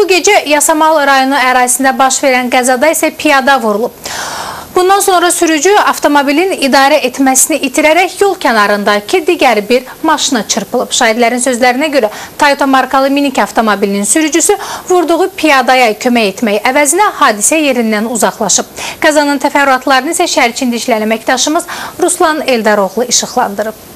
gecə Yasamal rayonu ərazisində baş verən qəzada isə piyada vurulub. Bundan sonra sürücü avtomobilin idarə etməsini itirərək yol kənarındakı digər bir maşına çırpılıb. Şahidlərin sözlərinə görə Toyota markalı minik avtomobilinin sürücüsü vurduğu piyadaya kömək etmək əvəzinə hadisə yerindən uzaqlaşıb. Qəzanın təfərrüatlarını isə şəhərçi işləyən əməkdaşımız Ruslan Eldaroğlu işıqlandırıb.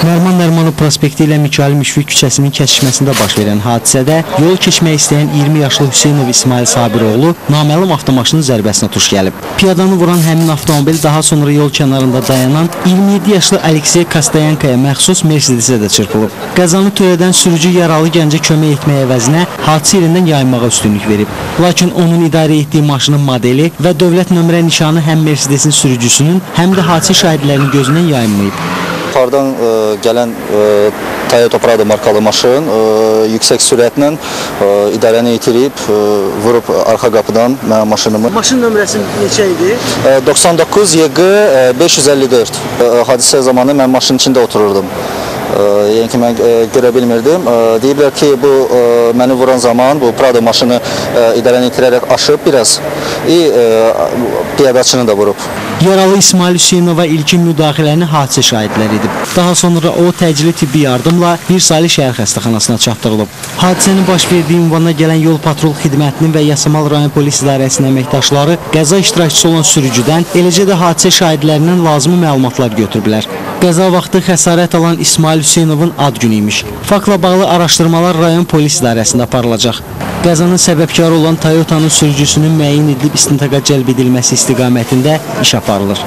Nərman Nərmanov prospekti ilə Mikail Müşfiq küçəsinin kəsişməsində baş verən hadisədə yol keçmək istəyən 20 yaşlı Hüseynov İsmail Sabiroğlu naməlum avtomaşının zərbəsinə tuş gəlib. Piyadanı vuran həmin avtomobil daha sonra yol kənarında dayanan 27 yaşlı Aleksey Kostayankaya məxsus Mercedesə də çırpılıb. Qəzanı törədən sürücü yaralı gəncə kömək etmək əvəzinə hadisə yerindən yayınmağa üstünlük verib. Lakin onun idarə etdiyi maşının modeli və dövlət nömrə nişanı həm Mercedesin sürücüsünün, həm də hadisə şahidlərinin gözündən yayınmayıb. Yuxarıdan gələn Toyota Prado markalı maşın yüksək sürətlə idarəni itirib, vurub arxa qapıdan mənim maşınımı. Maşın nömrəsi neçə idi? 99 YG 554. Hadisə zamanı mən maşının içində otururdum. Yəni ki, mən görə bilmirdim. Deyiblər ki, bu məni vuran zaman bu Prado maşını idarəni itirərək aşıb biraz. Piyadaçını da vurub. Yaralı İsmail Hüseynova ilkin müdaxiləni hadisə şahidləri edib. Daha sonra o təcili tibbi yardımla Bir Salih şəhər xəstəxanasına çatdırılıb. Hadisənin baş verdiyi ünvana gələn yol patrol xidmətinin və Yasamal rayon polis idarəsinin əməkdaşları qəza iştirakçısı olan sürücüdən, eləcə də hadisə şahidlərindən lazımi məlumatlar götürüblər. Qəza vaxtı xəsarət alan İsmail Hüseynovun ad günü imiş. Faktla bağlı araşdırmalar rayon polis idarəsində aparılacaq. Qəzanın səbəbkarı olan Toyota'nın sürücüsünün müəyyən edilib istintaqa cəlb edilməsi istiqamətində iş aparılır.